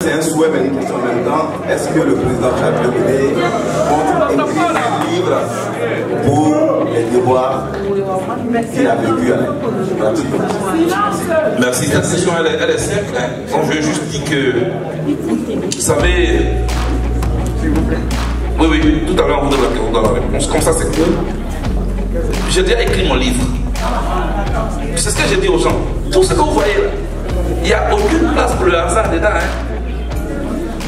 C'est un souhait, mais une question en même temps. Est-ce que le président Jacques Debélé compte écrire un livre pour les devoirs qu'il a vécu à la petite politique? Merci. Cette question, elle est simple. Hein. Donc, je veux juste dire que, vous savez, oui, tout à l'heure, on vous donne la réponse. Comme ça, c'est cool. J'ai déjà écrit mon livre. C'est ce que j'ai dit aux gens. Tout ce que vous voyez là, il n'y a aucune place pour le hasard dedans. Hein.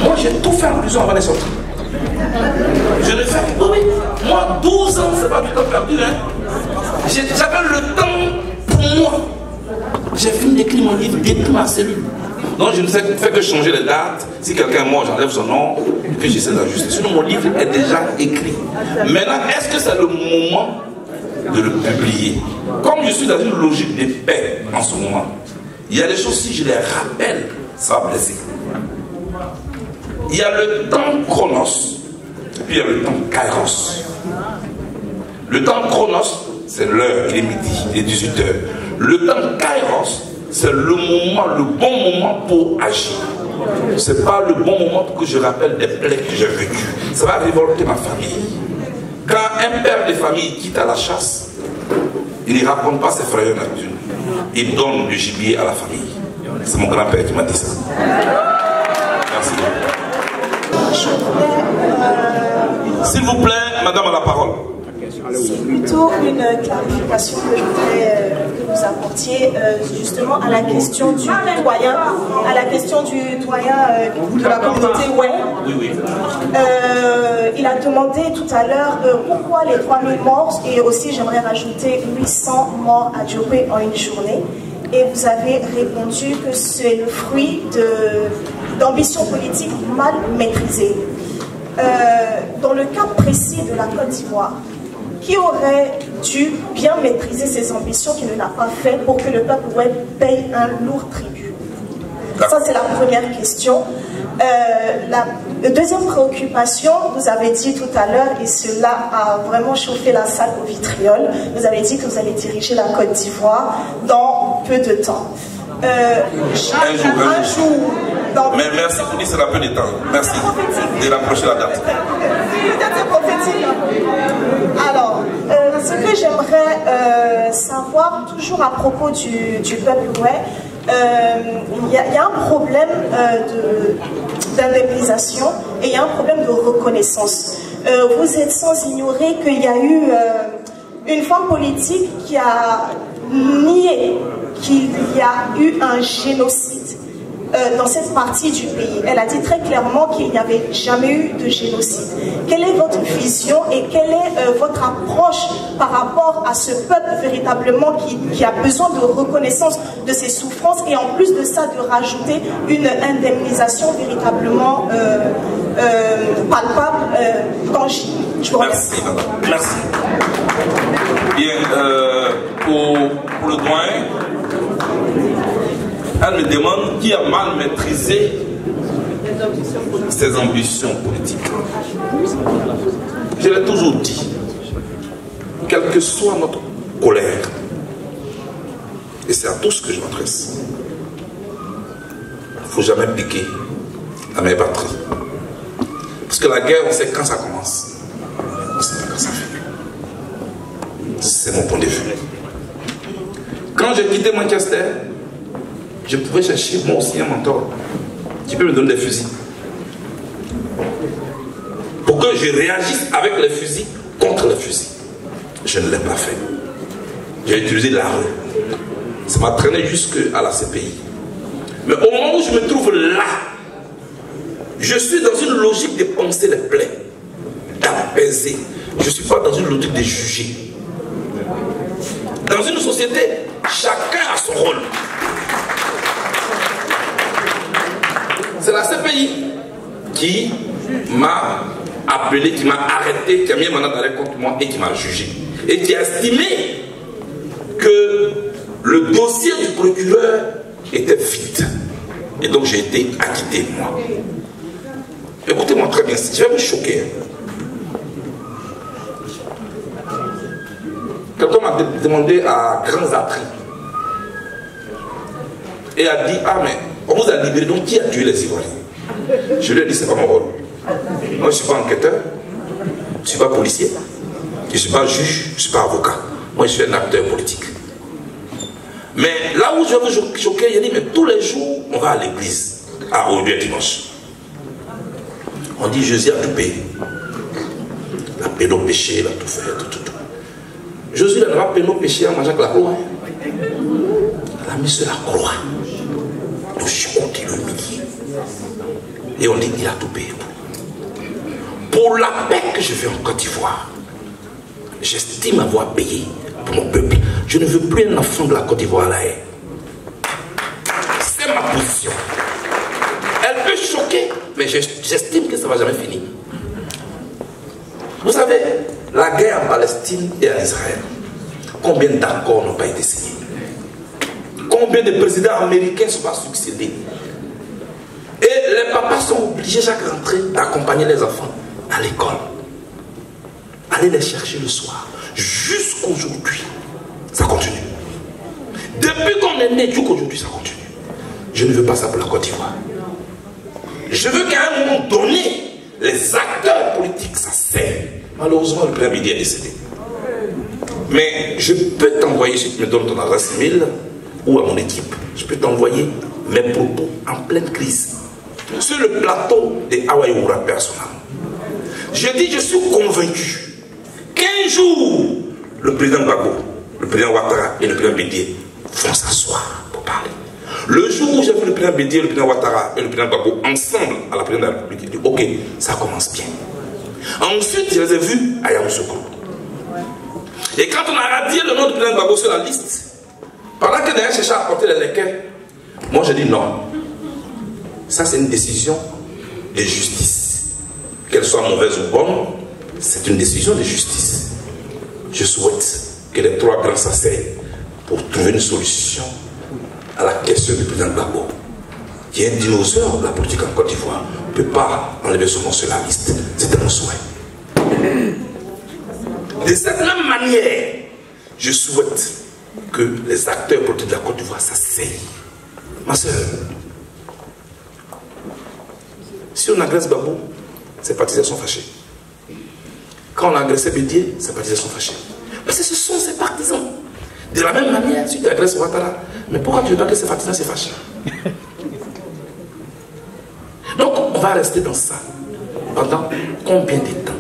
Moi, j'ai tout fait en prison avant de sortir. Je ne fais que... Oui, moi, 12 ans, c'est pas du temps perdu. Hein. J'avais le temps pour moi. J'ai fini d'écrire mon livre, d'écrire ma cellule. Donc, je ne fais que changer les dates. Si quelqu'un est mort, j'enlève son nom, et puis j'essaie d'ajuster. Sinon, mon livre est déjà écrit. Maintenant, est-ce que c'est le moment de le publier? Comme je suis dans une logique de paix en ce moment, il y a des choses, si je les rappelle, ça va blesser. Il y a le temps chronos, et puis il y a le temps kairos. Le temps chronos, c'est l'heure, il est midi, il est 18h. Le temps kairos, c'est le moment, le bon moment pour agir. Ce n'est pas le bon moment pour que je rappelle des plaies que j'ai vécues. Ça va révolter ma famille. Quand un père de famille quitte à la chasse, il ne raconte pas ses frères nocturnes. Il donne du gibier à la famille. C'est mon grand-père qui m'a dit ça. Merci. S'il vous plaît, madame a la parole. C'est plutôt une clarification que je voudrais que vous apportiez justement à la question du doyen, de la communauté Ouai. Oui. Il a demandé tout à l'heure pourquoi les 3000 morts et aussi j'aimerais rajouter 800 morts à Djopé en une journée. Et vous avez répondu que c'est le fruit d'ambitions politiques mal maîtrisées. Dans le cas précis de la Côte d'Ivoire, qui aurait dû bien maîtriser ses ambitions qu'il ne l'a pas fait pour que le peuple paye un lourd tribut? Ça, c'est la première question. La deuxième préoccupation, vous avez dit tout à l'heure, et cela a vraiment chauffé la salle au vitriol, vous avez dit que vous allez diriger la Côte d'Ivoire dans peu de temps. Un jour. Mais merci pour dire que c'est un peu de temps. Merci de rapprocher la date. Peut-être prophétique. Alors, ce que j'aimerais savoir, toujours à propos du peuple Ouai, il y a un problème d'indemnisation et il y a un problème de reconnaissance. Vous êtes sans ignorer qu'il y a eu une femme politique qui a nié qu'il y a eu un génocide dans cette partie du pays. Elle a dit très clairement qu'il n'y avait jamais eu de génocide. Quelle est votre vision et quelle est votre approche par rapport à ce peuple véritablement qui a besoin de reconnaissance de ses souffrances et en plus de ça de rajouter une indemnisation véritablement palpable, tangible? Je vous remercie. Merci. Bien, pour le doyen, elle me demande qui a mal maîtrisé ses ambitions politiques. Je l'ai toujours dit, quelle que soit notre colère, et c'est à tous que je m'adresse, il ne faut jamais piquer la même patrie. Parce que la guerre, on sait quand ça commence, on ne sait pas quand ça finit. C'est mon point de vue. Quand j'ai quitté Manchester, je pouvais chercher moi aussi un mentor qui peut me donner des fusils. Pour que je réagisse avec les fusils contre les fusils. Je ne l'ai pas fait. J'ai utilisé la rue. Ça m'a traîné jusqu'à la CPI. Mais au moment où je me trouve là, je suis dans une logique de penser les plaies, d'apaiser. Je ne suis pas dans une logique de juger. Dans une société, chacun a son rôle. C'est la CPI qui m'a appelé, qui m'a arrêté, qui a mis un mandat d'arrêt contre moi et qui m'a jugé. Et qui a estimé que le dossier du procureur était vide. Et donc j'ai été acquitté, moi. Écoutez-moi très bien, je vais vous choquer. Quelqu'un m'a demandé à grands attraits. Et a dit, ah mais on vous a libéré, donc qui a tué les Ivoiriens? Je lui ai dit, c'est pas mon rôle. Moi, je ne suis pas enquêteur, je ne suis pas policier, je ne suis pas juge, je ne suis pas avocat. Moi, je suis un acteur politique. Mais là où je veux vous choquer, il a dit, mais tous les jours, on va à l'église, aujourd'hui dimanche. On dit, Jésus a tout payé. Il a payé nos péchés, il a tout fait, tout. Jésus n'a pas payé nos péchés en mangeant que la croix. Il a mis sur la croix. Donc, je suis contre l'humilier. Et on dit, il a tout payé. Pour la paix que je veux en Côte d'Ivoire, j'estime avoir payé pour mon peuple. Je ne veux plus un enfant de la Côte d'Ivoire à la haie. C'est ma position. Elle peut choquer, mais j'estime que ça ne va jamais finir. Vous savez, la guerre en Palestine et en Israël, combien d'accords n'ont pas été signés? Combien de présidents américains ne sont pas succédés? Et les papas sont obligés chaque rentrée d'accompagner les enfants à l'école. Aller les chercher le soir. Jusqu'aujourd'hui, ça continue. Depuis qu'on est né, jusqu'aujourd'hui, ça continue. Je ne veux pas ça pour la Côte d'Ivoire. Je veux qu'à un moment donné, les acteurs politiques, ça sert. Malheureusement, le président Bidi est décédé. Mais je peux t'envoyer, si tu me donnes ton adresse mail, ou à mon équipe, je peux t'envoyer mes propos en pleine crise. Sur le plateau des Hawaï Oura personnellement. Je dis, je suis convaincu qu'un jour, le président Gbagbo, le président Ouattara et le président Bédié vont s'asseoir pour parler. Le jour où j'ai vu le président Bédié, le président Ouattara et le président Gbagbo ensemble à la présidence de la République, j'ai dit, ok, ça commence bien. Ensuite, je les ai vus à Yamoussoukro. Et quand on a radié le nom du président Gbagbo sur la liste, pendant que d'ailleurs cherchait à apporter les lequels, moi j'ai dit non. Ça c'est une décision de justice. Qu'elle soit mauvaise ou bonne, c'est une décision de justice. Je souhaite que les trois grands s'asseyent pour trouver une solution à la question du président Gbagbo, qui est un dinosaure de la politique en Côte d'Ivoire. On ne peut pas enlever son nom sur la liste. C'était mon souhait. De cette même manière, je souhaite que les acteurs politiques de la Côte d'Ivoire s'asseyent. Ma soeur, si on agresse Gbagbo, ses partisans sont fâchés. Quand on a agressé Bédié, ses partisans sont fâchés. Parce que ce sont ses partisans. De la même manière, si tu agresses Ouattara, mais pourquoi tu veux pas que ses partisans se fâchent? Donc, on va rester dans ça. Pendant combien de temps?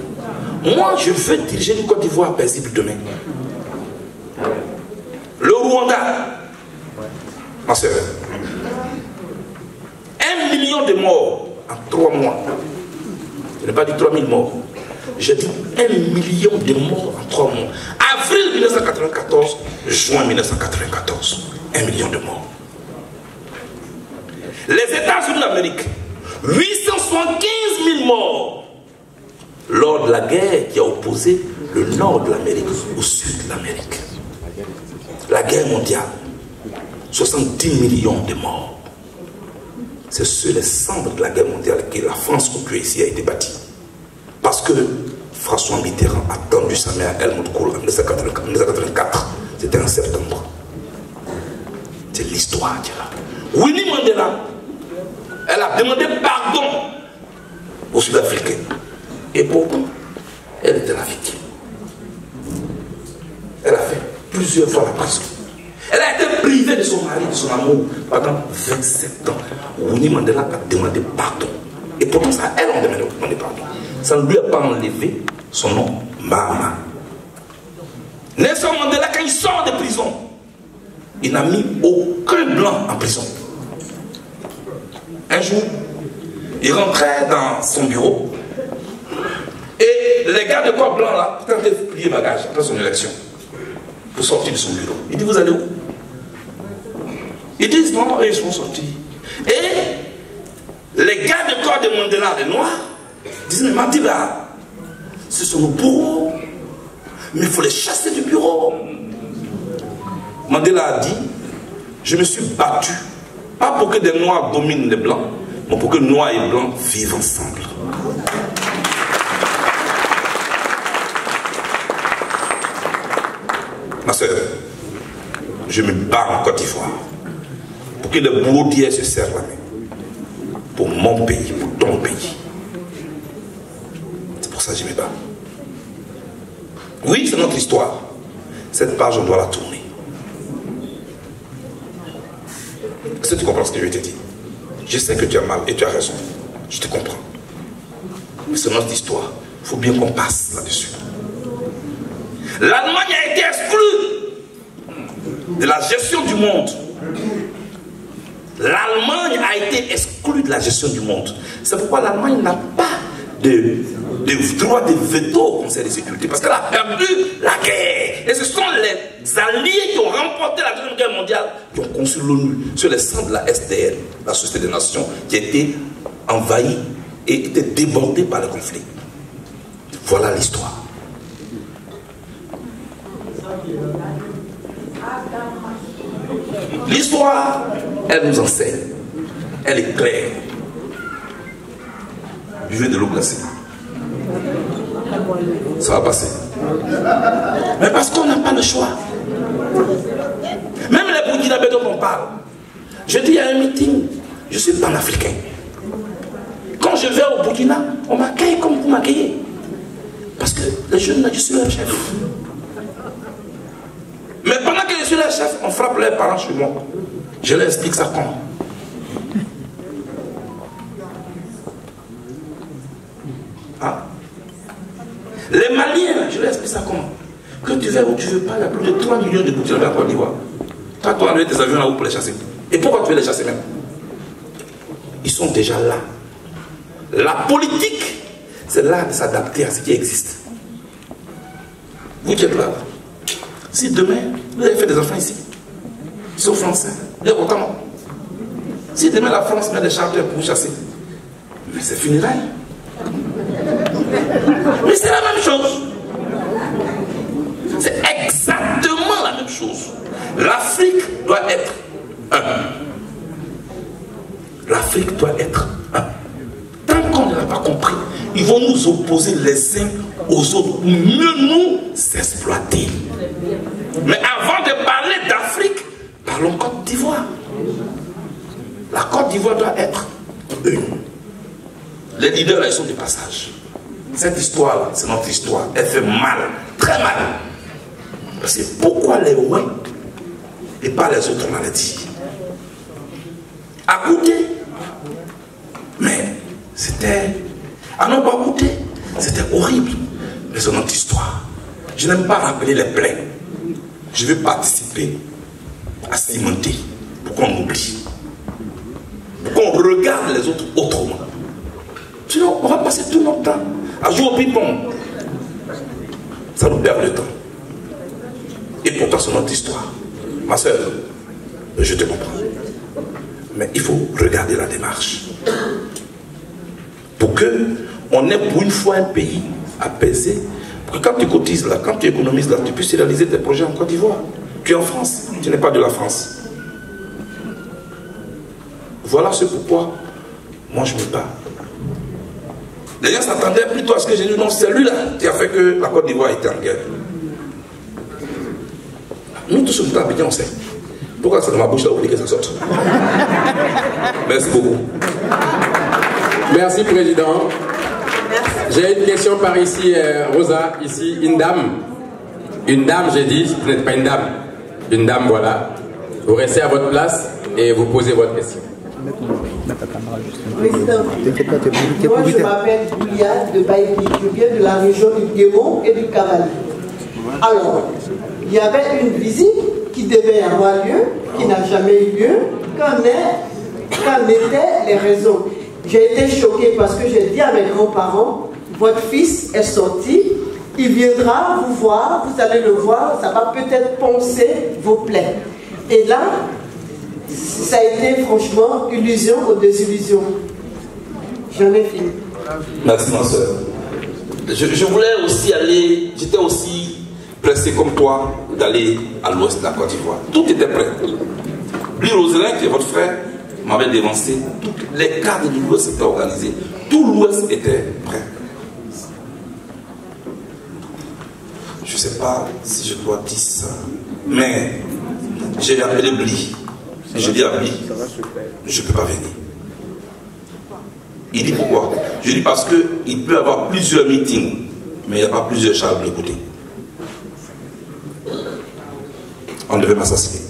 Moi, je veux diriger une Côte d'Ivoire paisible demain. Le Rwanda, ma soeur, 1 million de morts en 3 mois. Je n'ai pas dit 3000 morts. J'ai dit 1 million de morts en 3 mois. Avril 1994, juin 1994. 1 million de morts. Les États-Unis d'Amérique, 875 000 morts lors de la guerre qui a opposé le nord de l'Amérique au sud de l'Amérique. La guerre mondiale, 70 millions de morts. C'est sur les cendres de la guerre mondiale que la France occupée ici a été bâtie. Parce que François Mitterrand a tendu sa main à Helmut Kohl en 1984. C'était en septembre. C'est l'histoire qui est là. Winnie Mandela, elle a demandé pardon aux Sud-Africains. Et pourtant, elle était la victime. Elle a fait plusieurs fois la prison. Elle a été privée de son mari, de son amour pendant 27 ans. Winnie Mandela a demandé pardon. Et pourtant, ça, elle a demandé pardon. Ça ne lui a pas enlevé son nom, Mama. Nelson Mandela, quand il sort de prison, il n'a mis aucun blanc en prison. Un jour, il rentrait dans son bureau et les gars de corps blanc là tentaient de plier bagage après son élection pour sortir de son bureau. Il dit, vous allez où? Ils disent non, ils sont sortis. Et les gars de corps de Mandela, les noirs, disent, mais Mandela, ce sont nos bourreaux, mais il faut les chasser du bureau. Mandela a dit, je me suis battu, pas pour que des noirs dominent les blancs, mais pour que noirs et blancs vivent ensemble. Ma soeur, je me bats en Côte d'Ivoire pour que les bourreaux d'hier se servent la main. pour mon pays, pour ton pays. C'est pour ça que je me bats. Oui, c'est notre histoire. Cette page, on doit la tourner. Est-ce que tu comprends ce que je te dis? Je sais que tu as mal et tu as raison. Je te comprends. Mais c'est notre histoire. Il faut bien qu'on passe là-dessus. L'Allemagne a été exclue de la gestion du monde. L'Allemagne a été exclue de la gestion du monde. C'est pourquoi l'Allemagne n'a pas de droit de veto au Conseil de sécurité. Parce qu'elle a perdu la guerre. Et ce sont les alliés qui ont remporté la Deuxième Guerre mondiale qui ont conçu l'ONU sur les centres de la SDN, la Société des Nations, qui était envahie et était débordée par le conflit. Voilà l'histoire. L'histoire, elle nous enseigne. Elle est claire. Buvez de l'eau glacée. Ça va passer. Mais parce qu'on n'a pas le choix. Même les Burkinabés dont on parle. Je dis à un meeting, je suis panafricain. Quand je vais au Burkina, on m'accueille comme vous m'accueillez. Parce que les jeunes, je suis leur chef. Mais pendant que je suis leur chef, on frappe leurs parents chez moi. Je leur explique ça comment. Hein? Les Maliens, je leur explique ça comment. Que tu veux ou tu veux pas, il y a plus de 3 millions de Burkinabés en Côte d'Ivoire. Toi, tu as enlevé tes avions là-haut pour les chasser. Et pourquoi tu veux les chasser même? Ils sont déjà là. La politique, c'est l'art de s'adapter à ce qui existe. Vous qui êtes là, si demain, vous avez fait des enfants ici, ils sont français, vous êtes content, non? Si demain la France met des charters pour vous chasser, mais c'est funérailles. Mais c'est la même chose. C'est exactement la même chose. L'Afrique doit être un. L'Afrique doit être un. Tant qu'on ne l'a pas compris, ils vont nous opposer les uns aux autres pour mieux nous exploiter. Mais avant de parler d'Afrique, parlons Côte d'Ivoire. La Côte d'Ivoire doit être une. Les leaders là, ils sont de passage. Cette histoire-là, c'est notre histoire. Elle fait mal, très mal. Parce que pourquoi les ouins et pas les autres maladies? À goûter. Mais c'était... à non pas goûter, c'était horrible. Mais c'est notre histoire. Je n'aime pas rappeler les plaies. Je veux participer à cimenter pour qu'on oublie. Pour qu'on regarde les autres autrement. Sinon, on va passer tout notre temps à jouer au ping-pong. Ça nous perd le temps. Et pourtant, c'est notre histoire. Ma soeur, je te comprends. Mais il faut regarder la démarche. Pour que on ait pour une fois un pays apaisé. Pour que quand tu cotises là, quand tu économises là, tu puisses réaliser tes projets en Côte d'Ivoire. Tu es en France, tu n'es pas de la France. Voilà ce pourquoi moi je me bats. Les gens s'attendaient plutôt à ce que j'ai dit, non, c'est lui là qui a fait que la Côte d'Ivoire était en guerre. Nous tous sommes dans on sait. Pourquoi c'est dans ma bouche là, oublié que ça sorte? Merci beaucoup. Merci Président. J'ai une question par ici, Rosa, ici, une dame. Une dame, j'ai dit, vous n'êtes pas une dame. Une dame, voilà. Vous restez à votre place et vous posez votre question. Président, moi je m'appelle Julia de Baïdi, je viens de la région du Guémon et du Cavalier. Alors, il y avait une visite qui devait avoir lieu, qui n'a jamais eu lieu, qu'en étaient les raisons. J'ai été choquée parce que j'ai dit à mes grands-parents, votre fils est sorti, il viendra vous voir, vous allez le voir, ça va peut-être poncer vos plaies. Et là, ça a été franchement illusion ou désillusion. J'en ai fini. Merci ma soeur. Je voulais aussi aller, j'étais aussi pressé comme toi d'aller à l'ouest de la Côte d'Ivoire. Tout était prêt. Lui, Roselin, qui est votre frère, m'avait dévancé. Toutes les cadres de l'ouest étaient organisés. Tout l'ouest était prêt. Je ne sais pas si je dois dire ça, mais j'ai appelé Bli. Je dis à Bli, je ne peux pas venir. Il dit pourquoi? Je dis parce qu'il peut y avoir plusieurs meetings, mais il n'y a pas plusieurs Charles Blé Goudé. On devait m'assassiner.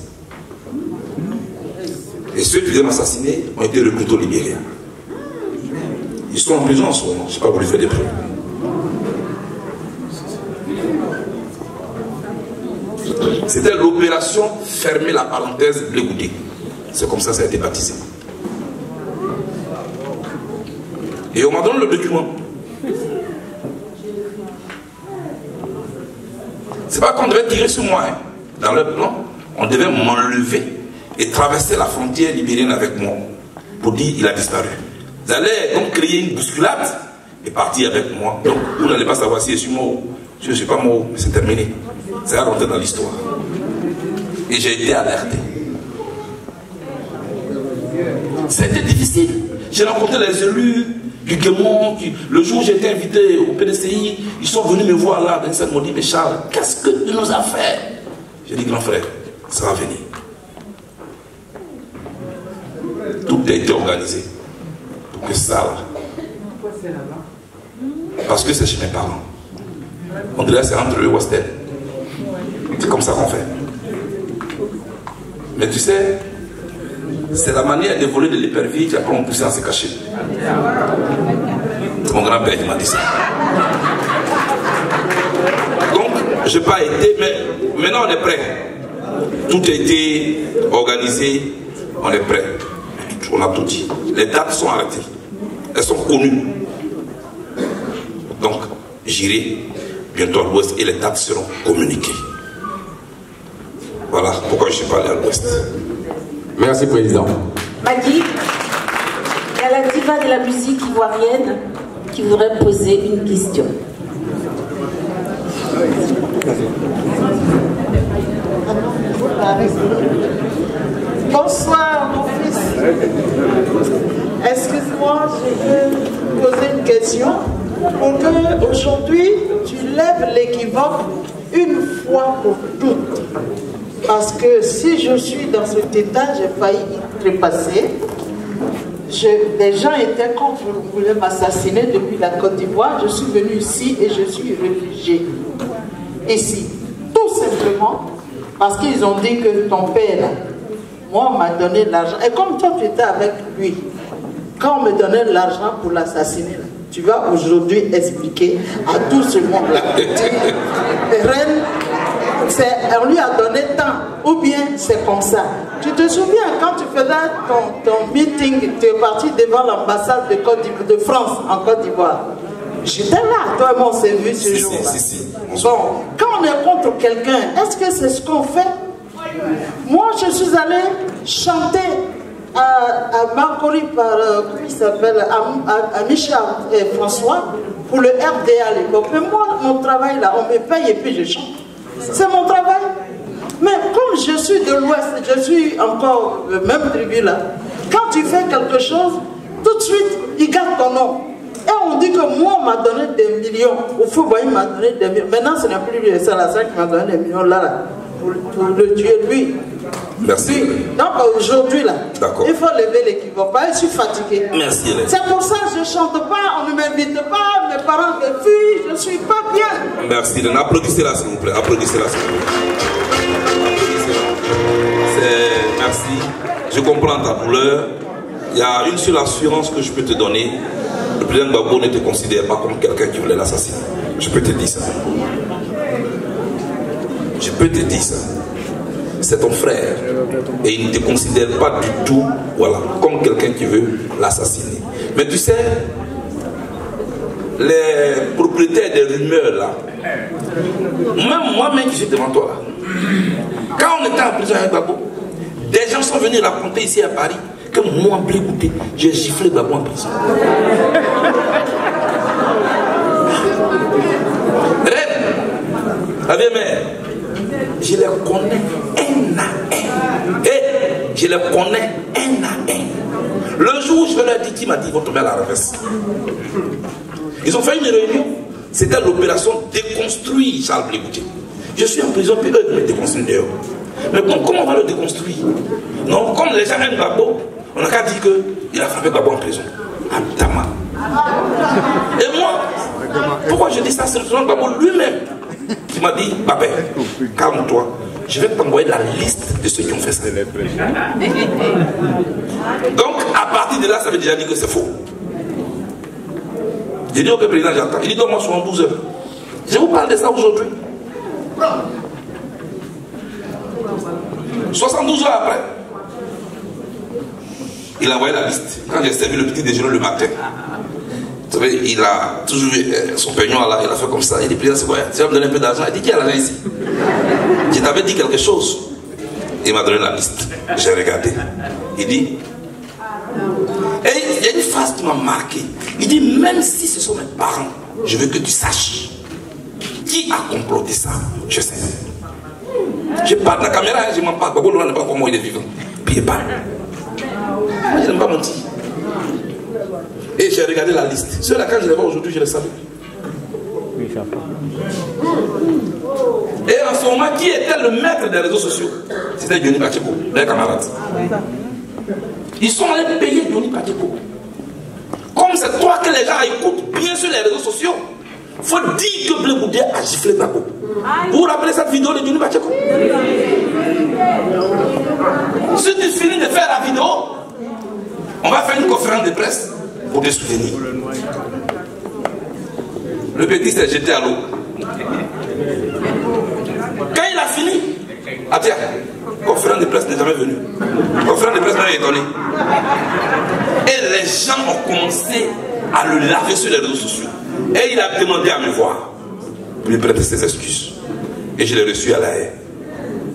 Et ceux qui devaient m'assassiner ont été recrutés au Libéria. Ils sont en prison en ce moment. Je ne sais pas vous les faire des preuves. C'était l'opération fermer la parenthèse Blé Goudé. C'est comme ça que ça a été baptisé. Et on m'a donné le document. C'est pas qu'on devait tirer sur moi. Hein. Dans leur plan, on devait m'enlever et traverser la frontière libérienne avec moi pour dire il a disparu. Vous allez donc créer une bousculade et partir avec moi. Donc vous n'allez pas savoir si je suis mort. Je ne suis pas mort, mais c'est terminé. Ça va rentrer dans l'histoire. Et j'ai été alerté. C'était difficile. J'ai rencontré les élus du Guémon. Le jour où j'ai été invité au PDCI, ils sont venus me voir là. Ils m'ont dit, mais Charles, qu'est-ce que tu nous as fait? J'ai dit, grand frère, ça va venir. Tout a été organisé pour que ça là. Parce que c'est chez mes parents. On dirait que c'est entre eux, Westel. C'est comme ça qu'on fait. Mais tu sais, c'est la manière de voler de l'épervier qui après on poussé à se cacher. C'est mon grand-père qui m'a dit ça. Donc, je n'ai pas été, mais maintenant on est prêt. Tout a été organisé, on est prêt. On a tout dit. Les dates sont arrêtées. Elles sont connues. Donc, j'irai bientôt à l'ouest et les dates seront communiquées. Voilà pourquoi je ne suis pas allé à l'ouest. Merci, Président. Magui, il y a la diva de la musique ivoirienne qui voudrait poser une question. Bonsoir, mon fils. Excuse-moi, je veux poser une question. Pour que aujourd'hui tu lèves l'équivoque une fois pour toutes. Parce que si je suis dans cet état, j'ai failli y trépasser. Des gens étaient contre, voulaient m'assassiner depuis la Côte d'Ivoire. Je suis venu ici et je suis réfugié. Ici. Tout simplement parce qu'ils ont dit que ton père, moi, m'a donné l'argent. Et comme toi, tu étais avec lui, quand on me donnait l'argent pour l'assassiner, tu vas aujourd'hui expliquer à tout ce monde-là. Reine, on lui a donné tant, ou bien c'est comme ça. Tu te souviens, quand tu faisais ton meeting, tu es parti devant l'ambassade de France en Côte d'Ivoire. J'étais là, toi et moi on s'est vu ce jour-là. Bon, quand on est contre quelqu'un, est-ce que c'est ce qu'on fait? Moi, je suis allé chanter à Marcory par, comment il s'appelle, à Michel et François pour le RDA à l'époque. Mais moi, mon travail là, on me paye et puis je chante. C'est mon travail. Mais comme je suis de l'Ouest, je suis encore le même tribu là. Quand tu fais quelque chose, tout de suite, ils gardent ton nom. Et on dit que moi, on m'a donné des millions. Au football, il m'a donné des millions. Maintenant, ce n'est plus lui, c'est la qui m'a donné des millions là. Pour le tuer lui. Merci. Lui. Donc aujourd'hui là, il faut lever l'équivoque. Je suis fatigué. Merci Hélène. C'est pour ça que je ne chante pas, on ne m'invite pas, mes parents me fuient, je ne suis pas bien. Merci Hélène. Applaudissez-la s'il vous plaît. Applaudissez-la s'il vous plaît. Merci. Je comprends ta douleur. Il y a une seule assurance que je peux te donner. Le président Gbagbo ne te considère pas comme quelqu'un qui voulait l'assassiner. Je peux te dire ça. Je peux te dire ça. C'est ton frère. Et il ne te considère pas du tout, voilà, comme quelqu'un qui veut l'assassiner. Mais tu sais, les propriétaires des rumeurs là, même moi-même qui suis devant toi là, quand on était en prison avec Gbagbo, des gens sont venus raconter ici à Paris que moi, Blé Goudé, j'ai giflé Gbagbo en prison. La vieille mère, je les connais un à un. Et je les connais un à un. Le jour où je leur ai dit, qui m'a dit, ils vont tomber à la revers. Ils ont fait une réunion. C'était l'opération déconstruire Charles Blé Goudé. Je suis en prison, puis eux, ils me déconstruisent dehors. Mais bon, comment on va le déconstruire? Non, comme les gens aiment Gbagbo, on n'a qu'à dire qu'il a frappé Gbagbo en prison. Abdama. Et moi, pourquoi je dis ça? C'est le président Gbagbo lui-même qui m'a dit, Babé, calme-toi, je vais t'envoyer la liste de ceux qui ont fait ça. Donc, à partir de là, ça veut déjà dire que c'est faux. J'ai dit au président, j'attends. Il dit, donne-moi 72 heures. Je vous parle de ça aujourd'hui. 72 heures après, il a envoyé la liste. Quand j'ai servi le petit déjeuner le matin, vous savez, il a toujours son peignoir là, il a fait comme ça. Il dit, président, c'est quoi? Tu vas me donner un peu d'argent? Il dit, qui a l'argent ici? Je t'avais dit quelque chose. Il m'a donné la liste. J'ai regardé. Il dit, et il y a une phrase qui m'a marqué. Il dit, même si ce sont mes parents, je veux que tu saches qui a comploté ça. Je sais. Je parle de la caméra, je m'en parle. Gbagbo ne pas comment il est vivant. Puis il parle. Moi, je n'aime pas mentir. Et j'ai regardé la liste. Ceux-là, quand je les vois aujourd'hui, je les savais. Et en ce moment, qui était le maître des réseaux sociaux? C'était Johnny Pacheco, mes camarades. Ils sont allés payer Johnny Pacheco. Comme c'est toi que les gens écoutent bien sur les réseaux sociaux, il faut dire que Blé Goudé a giflé Gbagbo. Vous vous rappelez cette vidéo de Johnny Pacheco? Si tu finis de faire la vidéo, on va faire une conférence de presse pour te soutenir. Le petit s'est jeté à l'eau. Quand il a fini, ah tiens, conférence de presse n'est jamais venue. Conférence de presse m'a étonné. Et les gens ont commencé à le laver sur les réseaux sociaux. Et il a demandé à me voir pour lui prêter ses excuses. Et je l'ai reçu à la haie.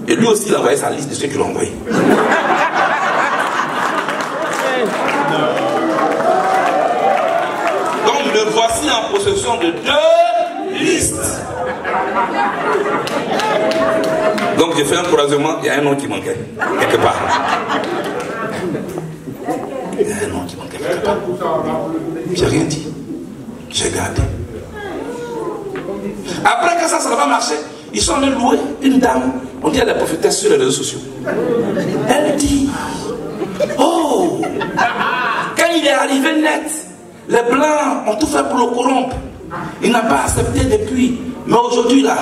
Et lui aussi, il a envoyé sa liste de ceux qui l'ont envoyé. Donc, me voici en possession de 2 listes. Donc, j'ai fait un croisement, il y a un nom qui manquait, quelque part. Il y a un nom qui manquait quelque part. J'ai rien dit. J'ai gardé. Après que ça n'a pas marché, ils sont allés louer une dame, on dit elle est prophétesse sur les réseaux sociaux. Elle dit, oh, quand il est arrivé net, les blancs ont tout fait pour le corrompre. Il n'a pas accepté depuis. Mais aujourd'hui là,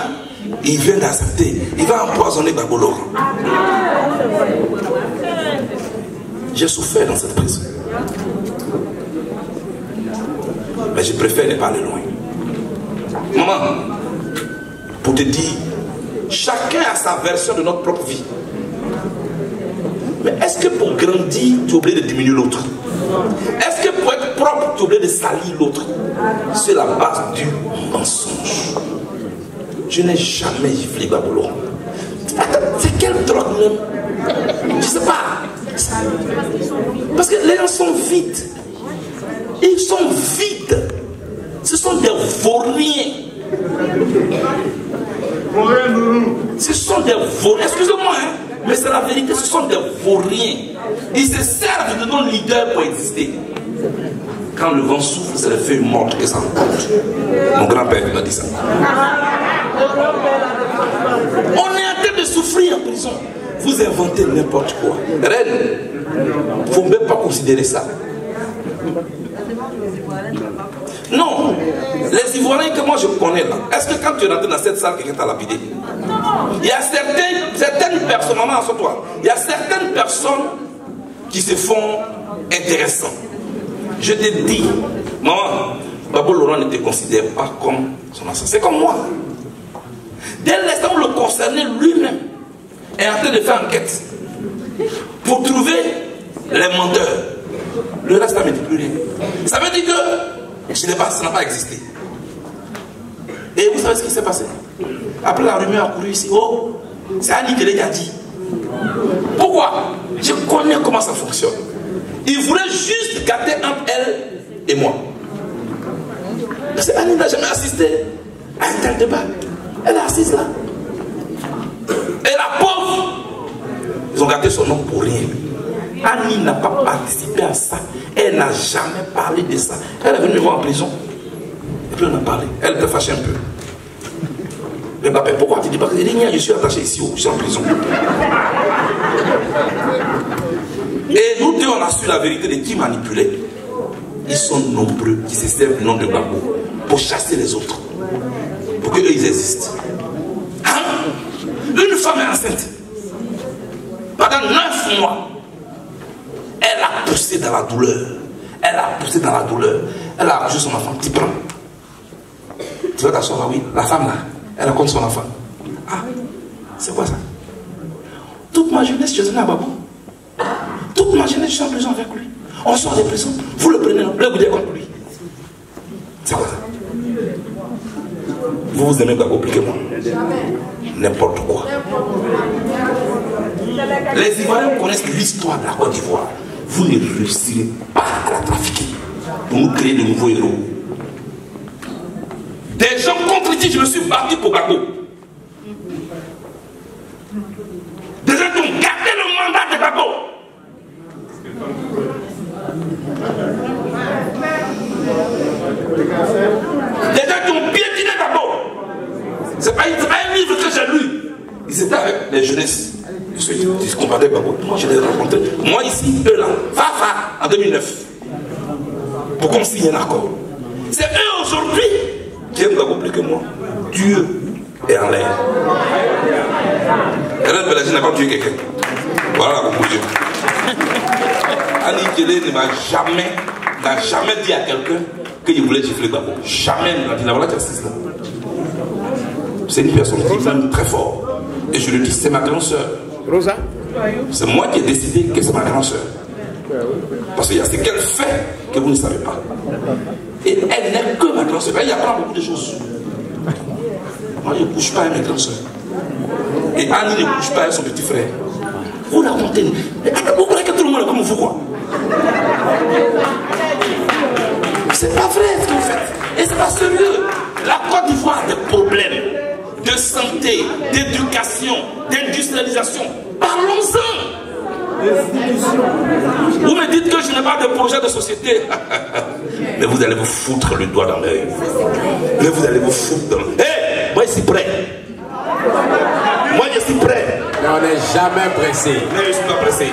il vient d'accepter. Il va empoisonner Gbagbo Laurent. J'ai souffert dans cette prison. Mais je préfère ne pas aller loin. Maman, pour te dire, chacun a sa version de notre propre vie. Mais est-ce que pour grandir, tu es obligé de diminuer l'autre? Est-ce que pour être propre, tu es obligé de salir l'autre? C'est la base du mensonge. Je n'ai jamais giflé Gbagbo Laurent. C'est quelle drogue même? Je ne sais pas. Parce que les gens sont vides. Ils sont vides. Ce sont des vauriens. Ce sont des vauriens. Excusez-moi, hein, mais c'est la vérité. Ce sont des vauriens. Ils se servent de nos leaders pour exister. Quand le vent souffle, c'est les feuilles mortes que ça rencontre. Mon grand-père m'a dit ça. On est en train de souffrir en prison. Vous inventez n'importe quoi. Reine, il ne faut même pas considérer ça. Non, les Ivoiriens que moi je connais là, est-ce que quand tu es rentré dans cette salle, quelqu'un t'a lapidé? Il y a certaines personnes, maman, assois-toi, il y a certaines personnes qui se font intéressantes. Je te dis, maman, Gbagbo Laurent ne te considère pas comme son assassin. C'est comme moi. Dès l'instant où le concerné lui-même est en train de faire enquête pour trouver les menteurs, le reste, ça ne me dit plus rien. Ça veut dire que ça n'a pas existé. Et vous savez ce qui s'est passé? Après, la rumeur a couru ici. Oh, c'est Annie qui l'a dit. Pourquoi? Je connais comment ça fonctionne. Il voulait juste gâter entre elle et moi. Parce que Annie n'a jamais assisté à un tel débat. Elle est assise là. Et la pauvre, ils ont gâté son nom pour rien. Annie n'a pas participé à ça. Elle n'a jamais parlé de ça. Elle est venue me voir en prison. Et puis on a parlé. Elle était fâchée un peu. Mais papa, pourquoi tu dis pas que je suis attaché ici, je suis en prison? Et nous deux, on a su la vérité de qui manipulait. ils sont nombreux qui se servent du nom de Gbagbo pour chasser les autres, pour qu'eux ils existent. Hein? Une femme est enceinte. Pendant 9 mois, elle a poussé dans la douleur. Elle a poussé dans la douleur. Elle a accouché son enfant. Tu prends. Tu vas t'asseoir là, oui. La femme là, elle raconte son enfant. Ah, c'est quoi ça? Toute ma jeunesse, je suis venu à Babou. Toute ma jeunesse, je suis en prison avec lui. On sort des prisons. Vous le prenez, le goûtez contre lui. C'est quoi ça? Vous vous aimez Gbagbo plus que moi? N'importe quoi. Les Ivoiriens connaissent l'histoire de la Côte d'Ivoire. Vous ne réussirez pas à la trafiquer pour nous créer de nouveaux héros. Des gens contre qui je me suis battu pour Gbagbo. Des gens qui ont gardé le mandat de Gbagbo. Des gens qui ont piétiné Gbagbo. C'est pas un livre que j'ai lu. Ils étaient avec les jeunesses. Ils se combattaient Gbagbo. Moi, je les ai rencontrés. Moi, ici, eux là. Fafa, en 2009. Pour qu'on signe un accord. C'est eux aujourd'hui qui aiment Gbagbo plus que moi. Dieu est en l'air. Hélène Pélagie n'a pas tué quelqu'un. Voilà la conclusion. Annie Kelly n'a jamais dit à quelqu'un qu'il voulait gifler Gbagbo. Jamais il n'a dit. La voilà qui assiste là. C'est une personne qui m'aime très fort. Et je le dis, c'est ma grande soeur. Rosa? C'est moi qui ai décidé que c'est ma grande soeur. Parce qu'il y a ce qu'elle fait que vous ne savez pas. Et elle n'est que ma grande soeur. Elle y apprend beaucoup de choses. Moi, je ne couche pas avec mes grandes soeurs. Et Annie ne couche pas avec son petit frère. Vous racontez. Vous croyez que tout le monde est comme vous, quoi? C'est pas vrai ce que vous faites. Et c'est pas sérieux. La Côte d'Ivoire a des problèmes de santé, d'éducation, d'industrialisation. Parlons-en. Vous me dites que je n'ai pas de projet de société. Mais vous allez vous foutre le doigt dans l'œil. Mais vous allez vous foutre dans l'œil. Hé, moi je suis prêt. Moi je suis prêt. Mais on n'est jamais pressé. Mais je ne suis pas pressé.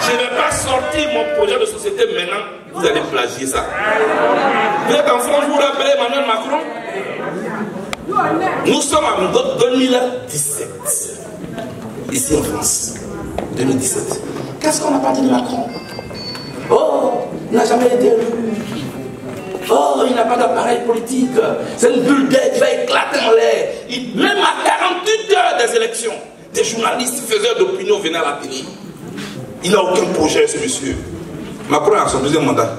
Je ne vais pas sortir mon projet de société maintenant. Vous allez plagier ça. Vous êtes en France, vous vous rappelez Emmanuel Macron? Nous sommes en 2017. Ici en France. 2017. Qu'est-ce qu'on n'a pas dit de Macron? Oh, il n'a jamais été élu. Oh, il n'a pas d'appareil politique. C'est une bulle d'air qui va éclater en l'air. Même à 48 heures des élections, des journalistes faiseurs d'opinion venaient à la télé. Il n'a aucun projet, ce monsieur. Macron a son deuxième mandat.